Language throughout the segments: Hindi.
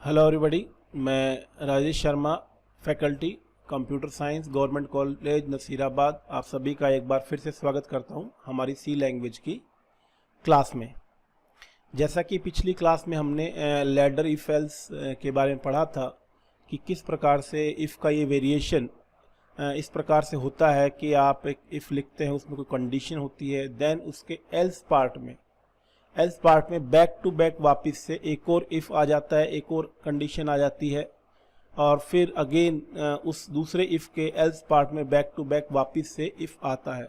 हेलो एवरीबॉडी, मैं Rajesh Sharma, faculty computer science, government college Nasirabad. आप सभी का एक बार फिर से स्वागत करता हूं हमारी सी लैंग्वेज की क्लास में। जैसा कि पिछली क्लास में हमने लैडर इफ एल्स के बारे में पढ़ा था कि किस प्रकार से इफ़ का ये वेरिएशन इस प्रकार से होता है कि आप एक इफ़ लिखते हैं, उसमें कोई कंडीशन होती है, देन उसके एल्स पार्ट में बैक टू बैक वापस से एक और इफ़ आ जाता है, एक और कंडीशन आ जाती है, और फिर अगेन उस दूसरे इफ़ के एल्स पार्ट में बैक टू बैक वापस से इफ़ आता है।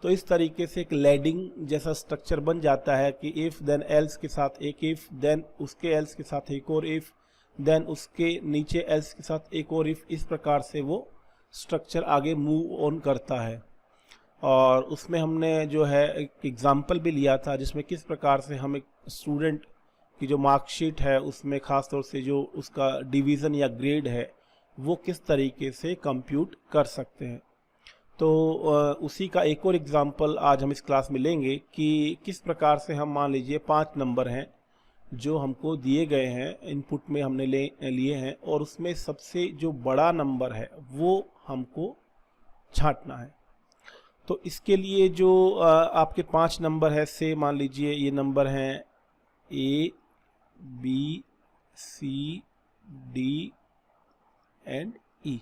तो इस तरीके से एक लैडिंग जैसा स्ट्रक्चर बन जाता है कि इफ़ देन एल्स के साथ एक इफ़, देन उसके एल्स के साथ एक और इफ़, देन उसके नीचे एल्स के साथ एक और इफ़। इस प्रकार से वो स्ट्रक्चर आगे मूव ऑन करता है। और उसमें हमने जो है एक एग्ज़ाम्पल भी लिया था जिसमें किस प्रकार से हम एक स्टूडेंट की जो मार्कशीट है उसमें ख़ास तौर से जो उसका डिवीज़न या ग्रेड है वो किस तरीके से कंप्यूट कर सकते हैं। तो उसी का एक और एग्ज़ाम्पल आज हम इस क्लास में लेंगे कि किस प्रकार से हम, मान लीजिए 5 नंबर हैं जो हमको दिए गए हैं, इनपुट में हमने लिए हैं, और उसमें सबसे जो बड़ा नंबर है वो हमको छांटना है। तो इसके लिए जो आपके 5 नंबर है, से मान लीजिए ये नंबर हैं A, B, C, D and E,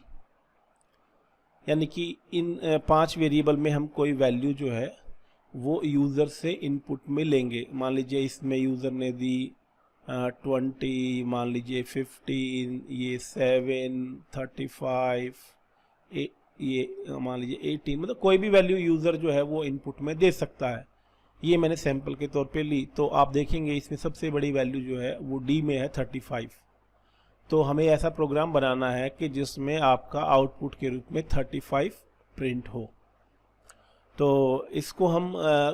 यानी कि इन 5 वेरिएबल में हम कोई वैल्यू जो है वो यूज़र से इनपुट में लेंगे। मान लीजिए इसमें यूज़र ने दी 20, मान लीजिए 15, ये 7, 35, ये मान लीजिए 18, मतलब कोई भी वैल्यू यूज़र जो है वो इनपुट में दे सकता है। ये मैंने सैंपल के तौर पे ली। तो आप देखेंगे इसमें सबसे बड़ी वैल्यू जो है वो डी में है 35। तो हमें ऐसा प्रोग्राम बनाना है कि जिसमें आपका आउटपुट के रूप में 35 प्रिंट हो। तो इसको हम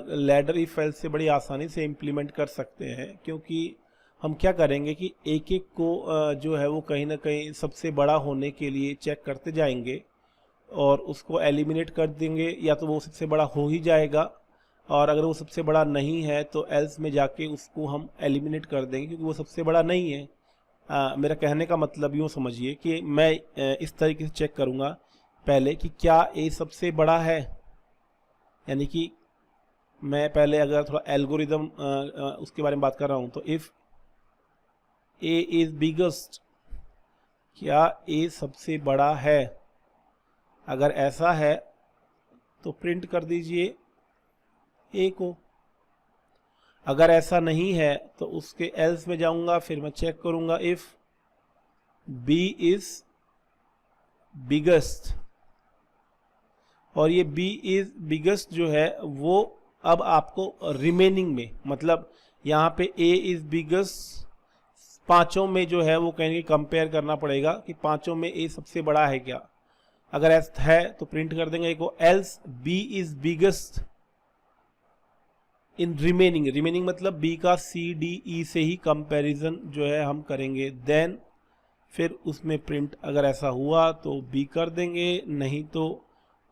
लैडर इफ एल्स से बड़ी आसानी से इम्प्लीमेंट कर सकते हैं, क्योंकि हम क्या करेंगे कि एक एक को जो है वो कहीं ना कहीं सबसे बड़ा होने के लिए चेक करते जाएंगे और उसको एलिमिनेट कर देंगे, या तो वो सबसे बड़ा हो ही जाएगा, और अगर वो सबसे बड़ा नहीं है तो एल्स में जाके उसको हम एलिमिनेट कर देंगे, क्योंकि वो सबसे बड़ा नहीं है। मेरा कहने का मतलब यूँ समझिए कि मैं इस तरीके से चेक करूँगा पहले कि क्या ए सबसे बड़ा है, यानी कि मैं पहले अगर थोड़ा एल्गोरिदम उसके बारे में बात कर रहा हूँ, तो इफ़ ए इज़ बिगेस्ट, क्या ए सबसे बड़ा है? अगर ऐसा है तो प्रिंट कर दीजिए ए को। अगर ऐसा नहीं है तो उसके एल्स में जाऊंगा, फिर मैं चेक करूंगा इफ बी इज बिगेस्ट, और ये बी इज बिगेस्ट जो है वो अब आपको रिमेनिंग में, मतलब यहाँ पे ए इज बिगेस्ट, पांचों में जो है वो कहेंगे कंपेयर करना पड़ेगा कि पांचों में ए सबसे बड़ा है क्या। अगर ऐसा है तो प्रिंट कर देंगे को, else B is biggest in remaining मतलब बी का सी डी ई से ही कंपैरिजन जो है हम करेंगे, देन फिर उसमें प्रिंट अगर ऐसा हुआ तो बी कर देंगे, नहीं तो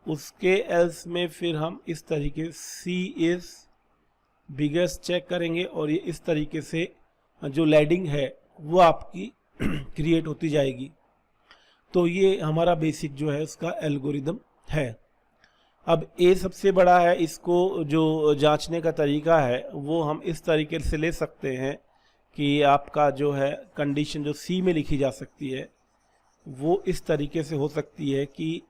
उसके एल्स में फिर हम इस तरीके सी इज बिगेस्ट चेक करेंगे, और ये इस तरीके से जो लैडिंग है वो आपकी क्रिएट होती जाएगी। तो ये हमारा बेसिक जो है उसका एल्गोरिदम है। अब ए सबसे बड़ा है, इसको जो जांचने का तरीका है वो हम इस तरीके से ले सकते हैं कि आपका जो है कंडीशन जो सी में लिखी जा सकती है वो इस तरीके से हो सकती है कि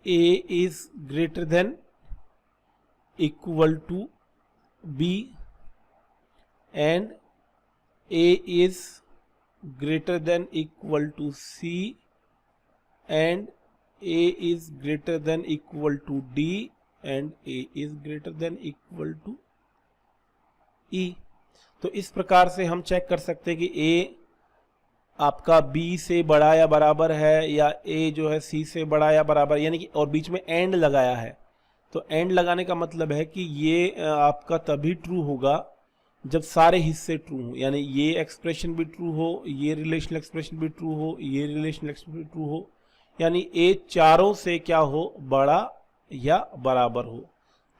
A is greater than equal to B and A is greater than equal to C and A is greater than equal to D and A is greater than equal to E। तो इस प्रकार से हम चेक कर सकते हैं कि A आपका B से बड़ा या बराबर है, या A जो है C से बड़ा या बराबर, यानी कि, और बीच में एंड लगाया है। तो एंड लगाने का मतलब है कि ये आपका तभी ट्रू होगा जब सारे हिस्से ट्रू हो, यानी ये एक्सप्रेशन भी ट्रू हो, ये रिलेशनल एक्सप्रेशन भी ट्रू हो, ये रिलेशनल एक्सप्रेशन भी ट्रू हो, यानी ए चारों से क्या हो, बड़ा या बराबर हो।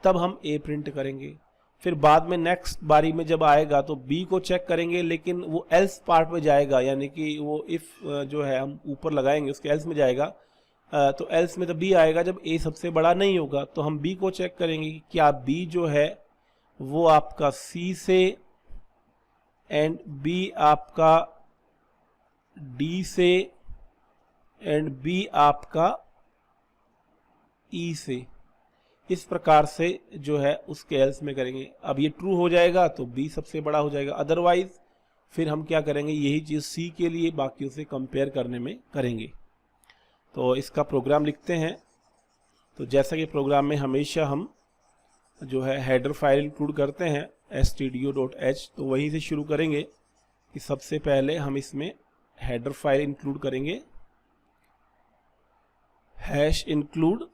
तब हम ए प्रिंट करेंगे। फिर बाद में नेक्स्ट बारी में जब आएगा तो बी को चेक करेंगे, लेकिन वो एल्स पार्ट में जाएगा, यानी कि वो इफ़ जो है हम ऊपर लगाएंगे उसके एल्स में जाएगा। तो एल्स में तो बी आएगा जब ए सबसे बड़ा नहीं होगा। तो हम बी को चेक करेंगे कि क्या बी जो है वो आपका सी से एंड बी आपका डी से एंड बी आपका ई से, इस प्रकार से जो है उसके एल्स में करेंगे। अब ये ट्रू हो जाएगा तो बी सबसे बड़ा हो जाएगा, अदरवाइज फिर हम क्या करेंगे, यही चीज़ सी के लिए बाकियों से कंपेयर करने में करेंगे। तो इसका प्रोग्राम लिखते हैं। तो जैसा कि प्रोग्राम में हमेशा हम जो है हेडर फाइल इंक्लूड करते हैं stdio.h, तो वहीं से शुरू करेंगे कि सबसे पहले हम इसमें हेडर फाइल इंक्लूड करेंगे, हैश इंक्लूड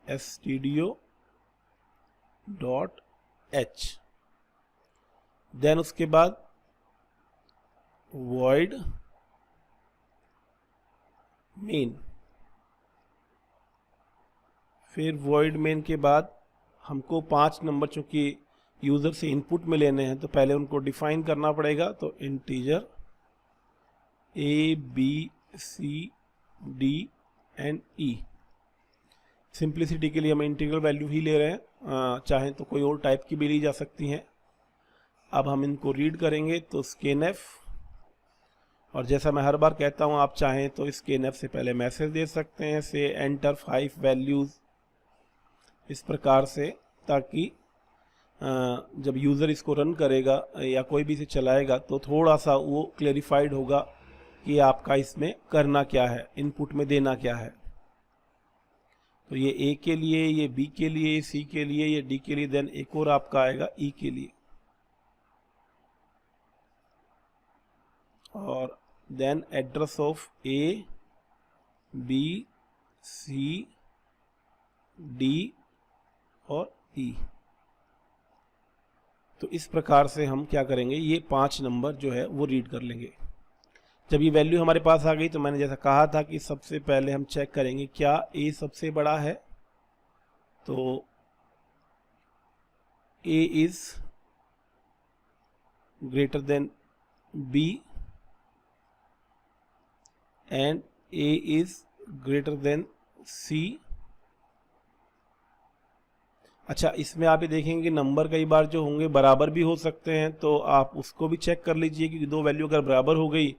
stdio.h। देन उसके बाद void main, फिर void main के बाद हमको 5 नंबर चूंकि यूज़र से इनपुट में लेने हैं तो पहले उनको डिफाइन करना पड़ेगा। तो integer a b c d and e, simplicity के लिए हम इंटीग्रल वैल्यू ही ले रहे हैं, चाहें तो कोई और टाइप की भी ली जा सकती हैं। अब हम इनको रीड करेंगे तो scanf, और जैसा मैं हर बार कहता हूं आप चाहें तो scanf से पहले मैसेज दे सकते हैं से एंटर 5 वैल्यूज़, इस प्रकार से, ताकि जब यूज़र इसको रन करेगा या कोई भी इसे चलाएगा तो थोड़ा सा वो क्लेरिफाइड होगा कि आपका इसमें करना क्या है, इनपुट में देना क्या है। तो ये ए के लिए, ये बी के लिए, सी के लिए, ये डी के लिए, देन एक और आपका आएगा ई के लिए, और then address of A B C D और ई। तो इस प्रकार से हम क्या करेंगे, ये 5 नंबर जो है वो रीड कर लेंगे। जब ये वैल्यू हमारे पास आ गई तो मैंने जैसा कहा था कि सबसे पहले हम चेक करेंगे क्या ए सबसे बड़ा है। तो A is greater than B and A is greater than C. अच्छा, इसमें आप ये देखेंगे नंबर कई बार जो होंगे बराबर भी हो सकते हैं, तो आप उसको भी चेक कर लीजिए कि दो वैल्यू अगर बराबर हो गई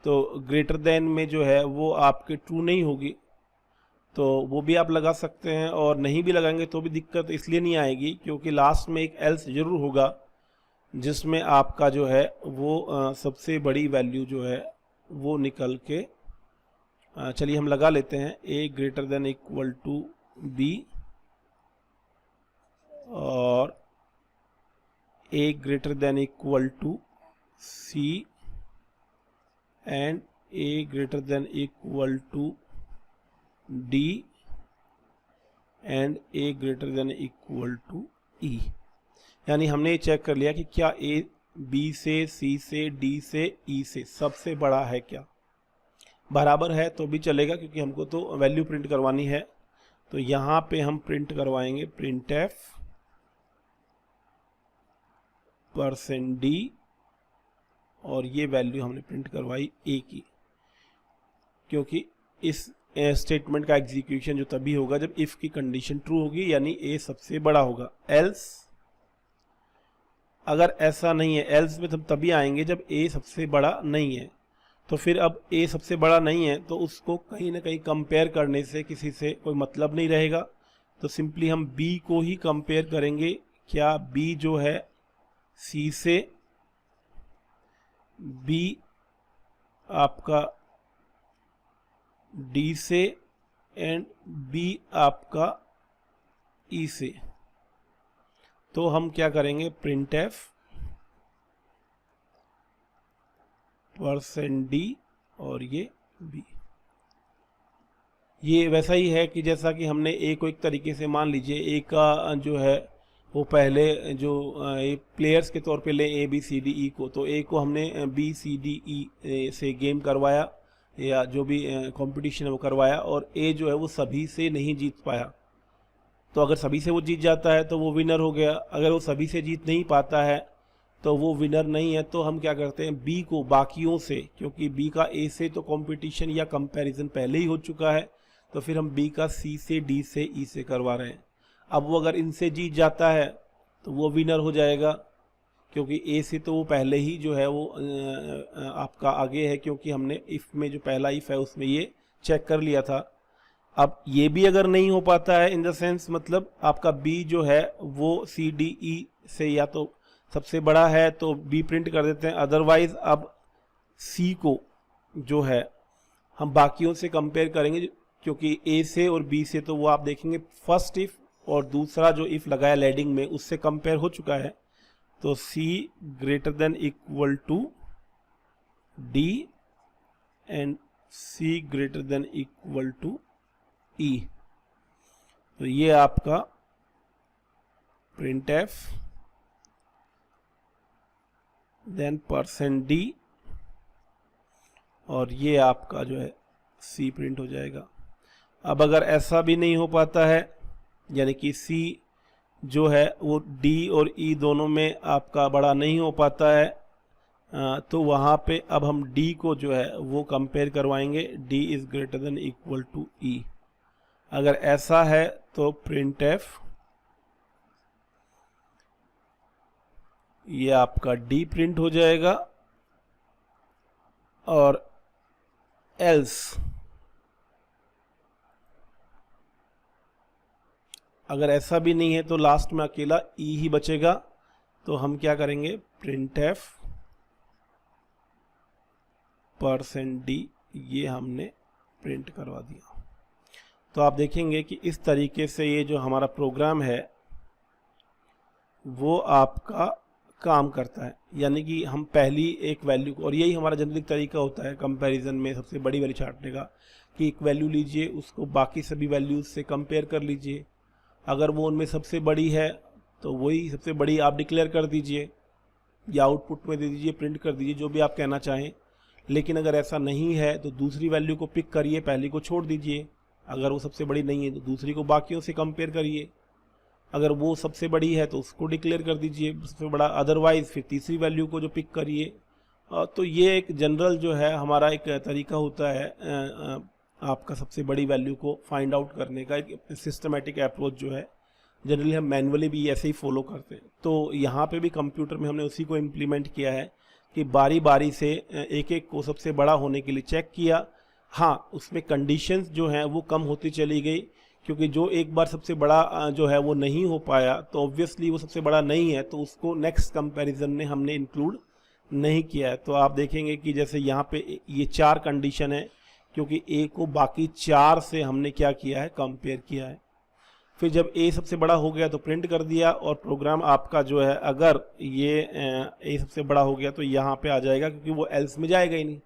तो ग्रेटर देन में जो है वो आपके ट्रू नहीं होगी, तो वो भी आप लगा सकते हैं। और नहीं भी लगाएंगे तो भी दिक्कत इसलिए नहीं आएगी क्योंकि लास्ट में एक एल्स जरूर होगा जिसमें आपका जो है वो सबसे बड़ी वैल्यू जो है वो निकल के, चलिए हम लगा लेते हैं A greater than equal to B और A greater than equal to C and A greater than equal to D and A greater than equal to E. यानी हमने ये चेक कर लिया कि क्या ए बी से, सी से, डी से, ई से सबसे बड़ा है क्या। बराबर है तो भी चलेगा क्योंकि हमको तो वैल्यू प्रिंट करवानी है। तो यहाँ पे हम प्रिंट करवाएंगे printf %d और ये वैल्यू हमने प्रिंट करवाई a की, क्योंकि इस स्टेटमेंट का एग्जीक्यूशन जो तभी होगा जब इफ की कंडीशन ट्रू होगी, यानी a सबसे बड़ा होगा। एल्स अगर ऐसा नहीं है, एल्स में हम तभी आएंगे जब a सबसे बड़ा नहीं है। तो फिर अब a सबसे बड़ा नहीं है तो उसको कहीं ना कहीं कंपेयर करने से किसी से कोई मतलब नहीं रहेगा। तो सिंपली हम b को ही कंपेयर करेंगे, क्या b जो है c से, b आपका d से एंड b आपका e से। तो हम क्या करेंगे printf %d और ये b। ये वैसा ही है कि जैसा कि हमने a को एक तरीके से मान लीजिए a का जो है वो पहले जो प्लेयर्स के तौर पे ले a b c d e को, तो a को हमने b c d e से गेम करवाया या जो भी कंपटीशन है वो करवाया, और ए जो है वो सभी से नहीं जीत पाया। तो अगर सभी से वो जीत जाता है तो वो विनर हो गया, अगर वो सभी से जीत नहीं पाता है तो वो विनर नहीं है। तो हम क्या करते हैं, बी को बाकियों से, क्योंकि बी का ए से तो कंपटीशन या कंपैरिजन पहले ही हो चुका है, तो फिर हम बी का सी से, डी से, ई से करवा रहे हैं। अब वो अगर इनसे जीत जाता है तो वो विनर हो जाएगा, क्योंकि ए से तो वो पहले ही जो है वो आपका आगे है, क्योंकि हमने इफ़ में जो पहला इफ़ है उसमें ये चेक कर लिया था। अब ये भी अगर नहीं हो पाता है, इन द सेंस मतलब आपका बी जो है वो सी डी ई से या तो सबसे बड़ा है तो बी प्रिंट कर देते हैं, अदरवाइज अब सी को जो है हम बाकियों से कंपेयर करेंगे, क्योंकि ए से और बी से तो वो आप देखेंगे फर्स्ट इफ और दूसरा जो इफ लगाया लेडिंग में उससे कंपेयर हो चुका है। तो C greater than equal to D and C greater than equal to E. तो ये आपका print F then percent D, और ये आपका जो है सी प्रिंट हो जाएगा। अब अगर ऐसा भी नहीं हो पाता है, यानी कि सी जो है वो डी और ई दोनों में आपका बड़ा नहीं हो पाता है, तो वहाँ पे अब हम डी को जो है वो कंपेयर करवाएंगे, D is greater than equal to E. अगर ऐसा है तो प्रिंट एफ, ये आपका डी प्रिंट हो जाएगा, और एल्स अगर ऐसा भी नहीं है तो लास्ट में अकेला ई ही बचेगा। तो हम क्या करेंगे, प्रिंट एफ परसेंट डी, ये हमने प्रिंट करवा दिया। तो आप देखेंगे कि इस तरीके से ये जो हमारा प्रोग्राम है वो आपका काम करता है, यानी कि हम पहली एक वैल्यू को, और यही हमारा जनरल तरीका होता है कंपैरिजन में सबसे बड़ी वैल्यू छांटने का, कि एक वैल्यू लीजिए उसको बाकी सभी वैल्यूज से कंपेयर कर लीजिए, अगर वो उनमें सबसे बड़ी है तो वही सबसे बड़ी आप डिक्लेयर कर दीजिए या आउटपुट में दे दीजिए, प्रिंट कर दीजिए, जो भी आप कहना चाहें। लेकिन अगर ऐसा नहीं है तो दूसरी वैल्यू को पिक करिए, पहली को छोड़ दीजिए। अगर वो सबसे बड़ी नहीं है तो दूसरी को बाकियों से कंपेयर करिए, अगर वो सबसे बड़ी है तो उसको डिक्लेयर कर दीजिए सबसे बड़ा, अदरवाइज फिर तीसरी वैल्यू को जो पिक करिए। तो ये एक जनरल जो है हमारा एक तरीका होता है आपका सबसे बड़ी वैल्यू को फाइंड आउट करने का, एक सिस्टमेटिक अप्रोच जो है जनरली हम मैनुअली भी ऐसे ही फॉलो करते हैं। तो यहाँ पे भी कंप्यूटर में हमने उसी को इम्प्लीमेंट किया है कि बारी बारी से एक एक को सबसे बड़ा होने के लिए चेक किया। हाँ, उसमें कंडीशंस जो हैं वो कम होती चली गई, क्योंकि जो एक बार सबसे बड़ा जो है वो नहीं हो पाया तो ऑब्वियसली वो सबसे बड़ा नहीं है, तो उसको नेक्स्ट कंपैरिजन में हमने इंक्लूड नहीं किया है। तो आप देखेंगे कि जैसे यहाँ पे ये 4 कंडीशन है, क्योंकि ए को बाकी 4 से हमने क्या किया है, कंपेयर किया है। फिर जब ए सबसे बड़ा हो गया तो प्रिंट कर दिया, और प्रोग्राम आपका जो है अगर ये ए सबसे बड़ा हो गया तो यहाँ पे आ जाएगा, क्योंकि वो एल्स में जाएगा ही नहीं।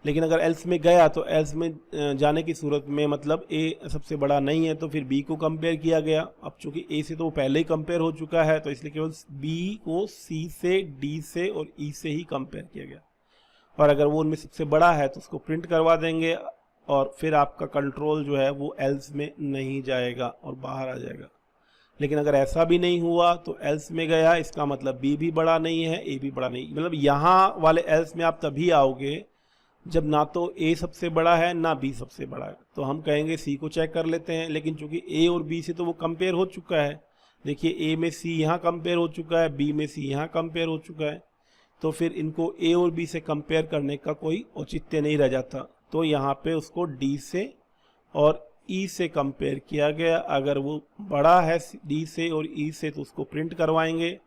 लेकिन अगर एल्स में गया तो एल्स में जाने की सूरत में मतलब ए सबसे बड़ा नहीं है तो फिर बी को कंपेयर किया गया। अब चूंकि ए से तो वो पहले ही कंपेयर हो चुका है, तो इसलिए केवल बी को सी से, डी से और ई से ही कंपेयर किया गया, और अगर वो उनमें सबसे बड़ा है तो उसको प्रिंट करवा देंगे, और फिर आपका कंट्रोल जो है वो एल्स में नहीं जाएगा और बाहर आ जाएगा। लेकिन अगर ऐसा भी नहीं हुआ तो एल्स में गया, इसका मतलब बी भी बड़ा नहीं है, ए भी बड़ा नहीं, मतलब यहाँ वाले एल्स में आप तभी आओगे जब ना तो ए सबसे बड़ा है ना बी सबसे बड़ा है। तो हम कहेंगे सी को चेक कर लेते हैं, लेकिन चूंकि ए और बी से तो वो कंपेयर हो चुका है, देखिए ए में सी यहाँ कंपेयर हो चुका है, बी में सी यहाँ कंपेयर हो चुका है, तो फिर इनको ए और बी से कंपेयर करने का कोई औचित्य नहीं रह जाता। तो यहाँ पे उसको डी से और ई से कंपेयर किया गया, अगर वो बड़ा है डी से और ई से तो उसको प्रिंट करवाएंगे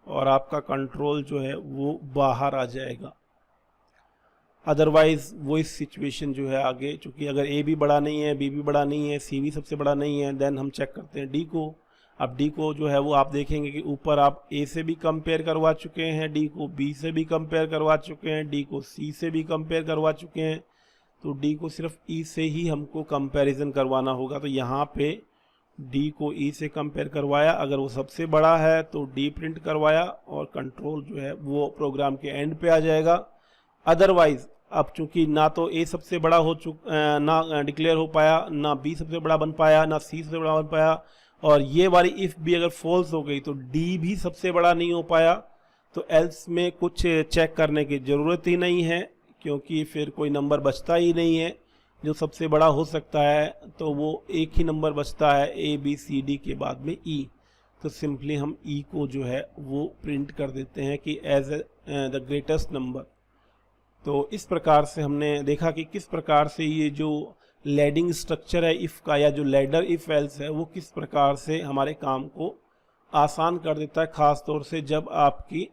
और आपका कंट्रोल जो है वो बाहर आ जाएगा। अदरवाइज वो इस सिचुएशन जो है आगे, चूँकि अगर ए भी बड़ा नहीं है, बी भी बड़ा नहीं है, सी भी सबसे बड़ा नहीं है, देन हम चेक करते हैं डी को। अब डी को जो है वो आप देखेंगे कि ऊपर आप ए से भी कंपेयर करवा चुके हैं, डी को बी से भी कंपेयर करवा चुके हैं, डी को सी से भी कंपेयर करवा चुके हैं, तो डी को सिर्फ ई से ही हमको कंपैरिजन करवाना होगा। तो यहाँ पे डी को ई से कंपेयर करवाया, अगर वो सबसे बड़ा है तो डी प्रिंट करवाया और कंट्रोल जो है वो प्रोग्राम के एंड पे आ जाएगा। अदरवाइज अब चूंकि ना तो ए सबसे बड़ा हो ना डिक्लेयर हो पाया, ना बी सबसे बड़ा बन पाया, ना सी सबसे बड़ा बन पाया, और ये वाली इफ़ भी अगर फॉल्स हो गई तो डी भी सबसे बड़ा नहीं हो पाया, तो एल्स में कुछ चेक करने की ज़रूरत ही नहीं है, क्योंकि फिर कोई नंबर बचता ही नहीं है जो सबसे बड़ा हो सकता है। तो वो एक ही नंबर बचता है ए बी सी डी के बाद में ई। तो सिंपली हम ई को जो है वो प्रिंट कर देते हैं कि एज द ग्रेटेस्ट नंबर। तो इस प्रकार से हमने देखा कि किस प्रकार से ये जो लैडिंग स्ट्रक्चर है इफ़ का, या जो लैडर इफ़ एल्स है, वो किस प्रकार से हमारे काम को आसान कर देता है, ख़ास तौर से जब आपकी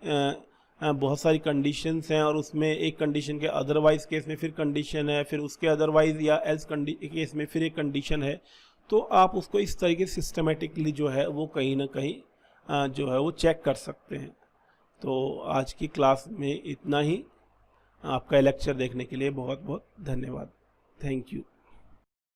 बहुत सारी कंडीशंस हैं और उसमें एक कंडीशन के अदरवाइज केस में फिर कंडीशन है, फिर उसके अदरवाइज या एल्स केस में फिर एक कंडीशन है। तो आप उसको इस तरीके से सिस्टमेटिकली जो है वो कहीं ना कहीं जो है वो चेक कर सकते हैं। तो आज की क्लास में इतना ही। आपका लेक्चर देखने के लिए बहुत बहुत धन्यवाद। Thank you.